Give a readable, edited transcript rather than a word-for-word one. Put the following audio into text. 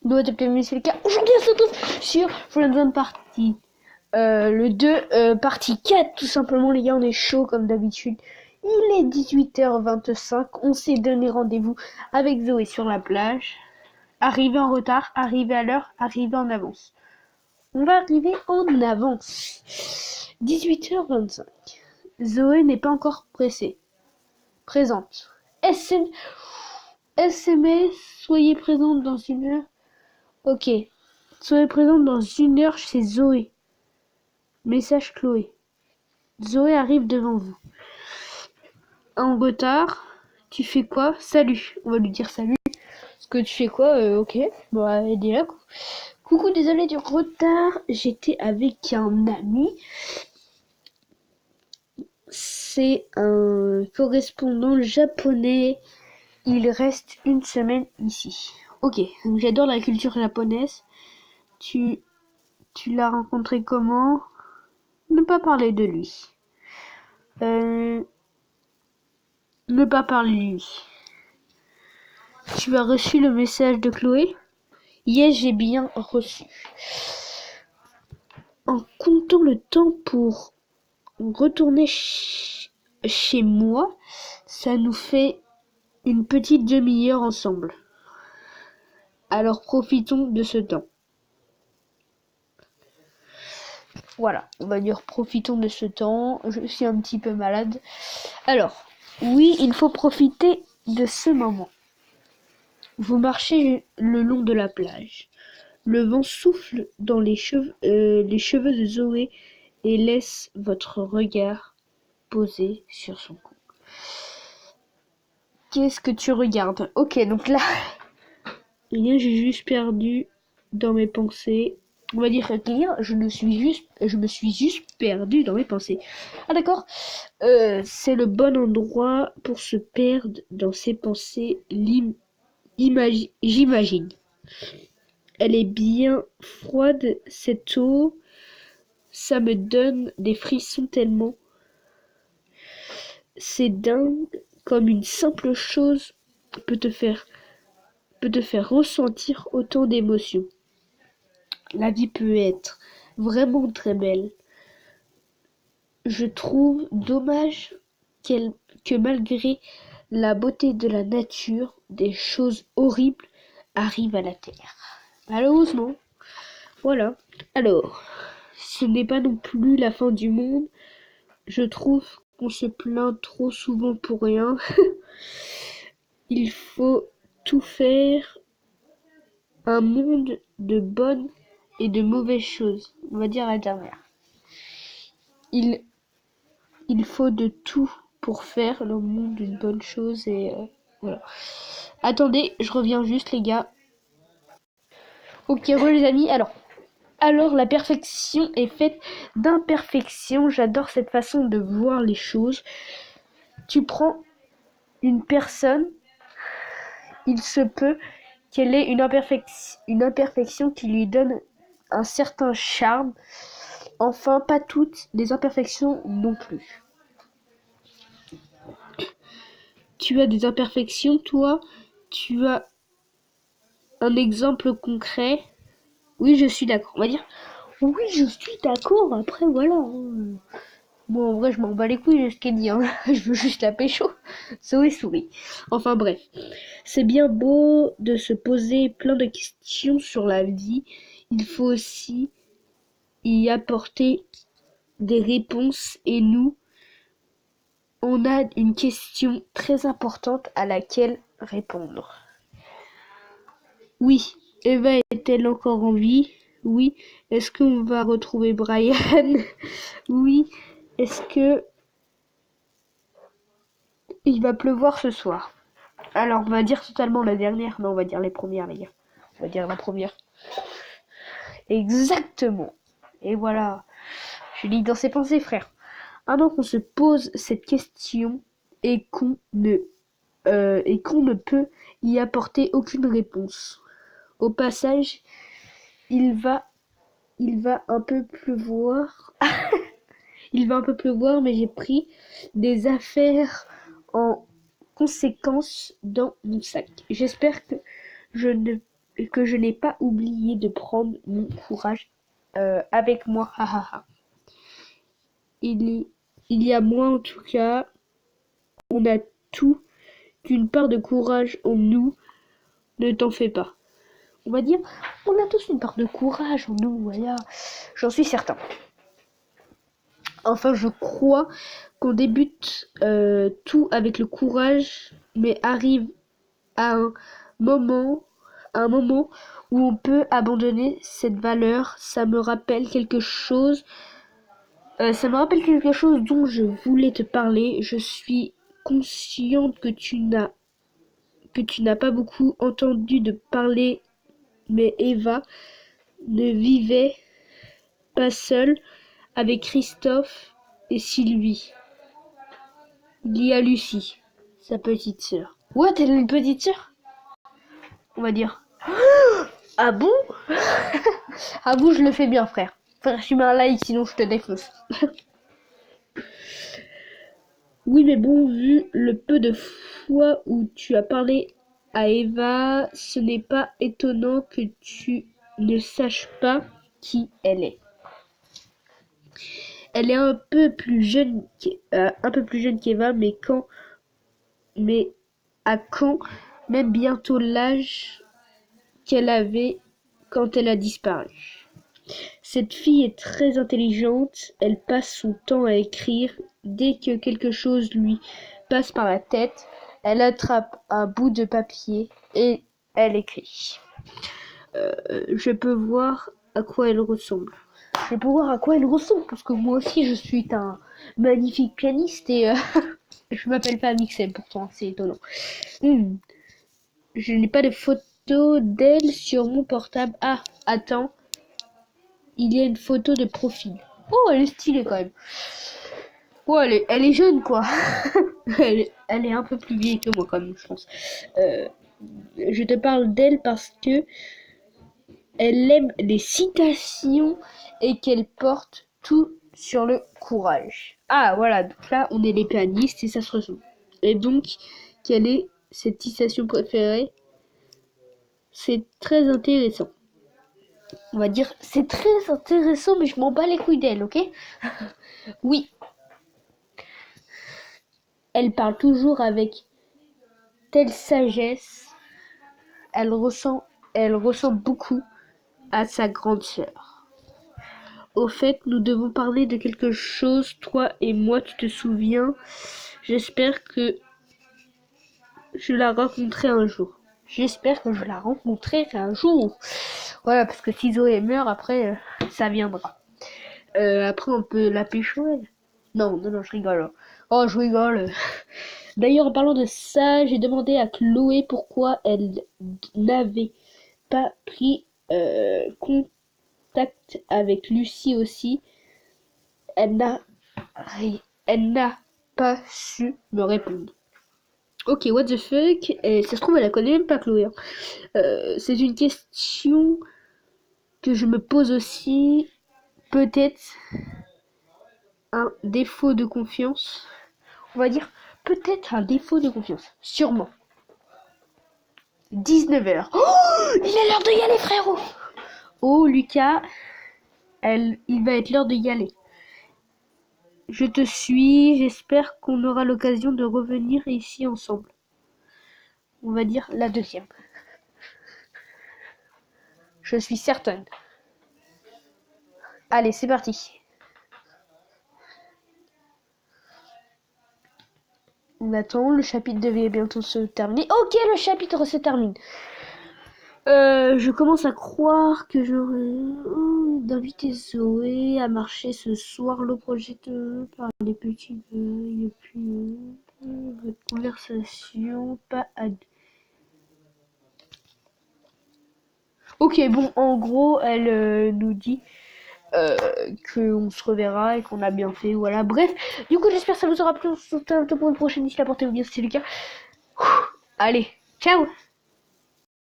Bienvenue, c'est le cas. Aujourd'hui, on se retrouve sur Friendzone Party. Le 2, partie 4, tout simplement, les gars, on est chaud comme d'habitude. Il est 18h25, on s'est donné rendez-vous avec Zoé sur la plage. Arrivé en retard, arrivé à l'heure, arrivé en avance. On va arriver en avance. 18h25. Zoé n'est pas encore présente. SMS, soyez présente dans une heure. Ok. Soyez présente dans une heure chez Zoé. Message Chloé. Zoé arrive devant vous. En retard. Tu fais quoi? Salut. On va lui dire salut. Parce que tu fais quoi? Ok. Bon, elle est là. Coucou, désolé du retard. J'étais avec un ami. C'est un correspondant japonais. Il reste une semaine ici. Ok. Donc j'adore la culture japonaise. Tu l'as rencontré comment? Ne pas parler de lui. Ne pas parler de lui. Tu as reçu le message de Chloé? Yes, j'ai bien reçu. En comptant le temps pour retourner chez moi, ça nous fait une petite demi-heure ensemble. Alors profitons de ce temps. Voilà, on va dire profitons de ce temps. Je suis un petit peu malade. Alors, oui, il faut profiter de ce moment. Vous marchez le long de la plage. Le vent souffle dans les cheveux de Zoé et laisse votre regard posé sur son cou. Qu'est-ce que tu regardes? Ok, donc là, j'ai juste perdu dans mes pensées. On va dire rien, je me suis juste perdu dans mes pensées. Ah d'accord, c'est le bon endroit pour se perdre dans ses pensées, j'imagine. Elle est bien froide, cette eau, ça me donne des frissons tellement. C'est dingue comme une simple chose peut te faire ressentir autant d'émotions. La vie peut être vraiment très belle. Je trouve dommage que malgré la beauté de la nature, des choses horribles arrivent à la terre. Malheureusement. Voilà. Alors, ce n'est pas non plus la fin du monde. Je trouve qu'on se plaint trop souvent pour rien. Il faut tout faire. Un monde de bonnes et de mauvaises choses. On va dire la dernière. Il faut de tout pour faire le monde d'une bonne chose et voilà. Attendez, je reviens juste les gars. Ok, les amis, alors la perfection est faite d'imperfections. J'adore cette façon de voir les choses. Tu prends une personne, il se peut qu'elle ait une imperfection qui lui donne un certain charme. Enfin, pas toutes les imperfections non plus. Tu as des imperfections, toi? Tu as un exemple concret? Oui, je suis d'accord. On va dire, oui, je suis d'accord. Après, voilà. Moi, en vrai, je m'en bats les couilles de ce qu'elle dit. Hein. Je veux juste la pécho. Souris. Enfin, bref. C'est bien beau de se poser plein de questions sur la vie. Il faut aussi y apporter des réponses. Et nous, on a une question très importante à laquelle répondre. Oui, Eva est-elle encore en vie? Oui. Est-ce qu'on va retrouver Brian? Oui. Est-ce que il va pleuvoir ce soir? Alors, on va dire totalement la dernière. Non, on va dire les premières, les gars. On va dire la première. Exactement. Et voilà. Je lis dans ses pensées, frère. Avant qu'on se pose cette question et qu'on ne peut y apporter aucune réponse. Au passage, il va un peu pleuvoir. Il va un peu pleuvoir, mais j'ai pris des affaires en conséquence dans mon sac. J'espère que je que je n'ai pas oublié de prendre mon courage avec moi. Ha, ha, ha. Il y a moi en tout cas, on a tout une part de courage en nous, ne t'en fais pas. On va dire, on a tous une part de courage en nous, voilà. J'en suis certain. Enfin, je crois qu'on débute tout avec le courage, mais arrive à moment, un moment où on peut abandonner cette valeur. Ça me rappelle quelque chose. Dont je voulais te parler. Je suis consciente que tu n'as pas beaucoup entendu de parler, mais Eva ne vivait pas seule avec Christophe et Sylvie. Il y a Lucie, sa petite sœur. What, elle a une petite sœur? On va dire. Ah bon? Ah bon, je le fais bien, frère. Frère, tu mets un like, sinon je te défonce. Oui, mais bon, vu le peu de fois où tu as parlé à Eva, ce n'est pas étonnant que tu ne saches pas qui elle est. Elle est un peu plus jeune qu'Eva, mais à quand même bientôt l'âge qu'elle avait quand elle a disparu. Cette fille est très intelligente, elle passe son temps à écrire. Dès que quelque chose lui passe par la tête, elle attrape un bout de papier et elle écrit. Je peux voir à quoi elle ressemble. Je peux voir à quoi elle ressemble, parce que moi aussi je suis un magnifique pianiste et je m'appelle pas Mixel pourtant, c'est étonnant. Je n'ai pas de photo d'elle sur mon portable. Ah, attends. Il y a une photo de profil. Oh, elle est stylée quand même. Oh, elle est jeune quoi. Elle est un peu plus vieille que moi quand même, je pense. Je te parle d'elle parce que elle aime les citations et qu'elle porte tout sur le courage. Ah voilà, donc là on est les pianistes et ça se ressemble. Et donc, quelle est cette citation préférée? C'est très intéressant. On va dire, c'est très intéressant, mais je m'en bats les couilles d'elle, ok? Oui. Elle parle toujours avec telle sagesse. Elle ressent beaucoup à sa grande sœur. Au fait, nous devons parler de quelque chose, toi et moi, tu te souviens? J'espère que je la rencontrerai un jour. J'espère que je la rencontrerai un jour. Voilà, parce que si Zoé meurt, après, ça viendra. Après, on peut la pécho, elle. Non, je rigole. Oh, je rigole. D'ailleurs, en parlant de ça, j'ai demandé à Chloé pourquoi elle n'avait pas pris contact avec Lucie aussi. Elle n'a pas su me répondre. Ok, what the fuck? Et ça se trouve, elle la connaît même pas, Chloé. Hein. C'est une question que je me pose aussi. Peut-être un défaut de confiance. On va dire peut-être un défaut de confiance. Sûrement. 19h. Oh, il est l'heure de y aller, frérot. Oh, Lucas, il va être l'heure de y aller. Je te suis, j'espère qu'on aura l'occasion de revenir ici ensemble. On va dire la deuxième. Je suis certaine. Allez, c'est parti. On attend, le chapitre devait bientôt se terminer. Ok, le chapitre se termine. Je commence à croire que j'aurais d'inviter Zoé à marcher ce soir. Le projet par les petits feuilles et puis votre conversation, pas à deux. Ok, bon, en gros, elle nous dit qu'on se reverra et qu'on a bien fait, voilà. Bref, du coup, j'espère que ça vous aura plu. On se retrouve pour une prochaine. D'ici là, portez-vous bien, c'est Lucas. Allez, ciao!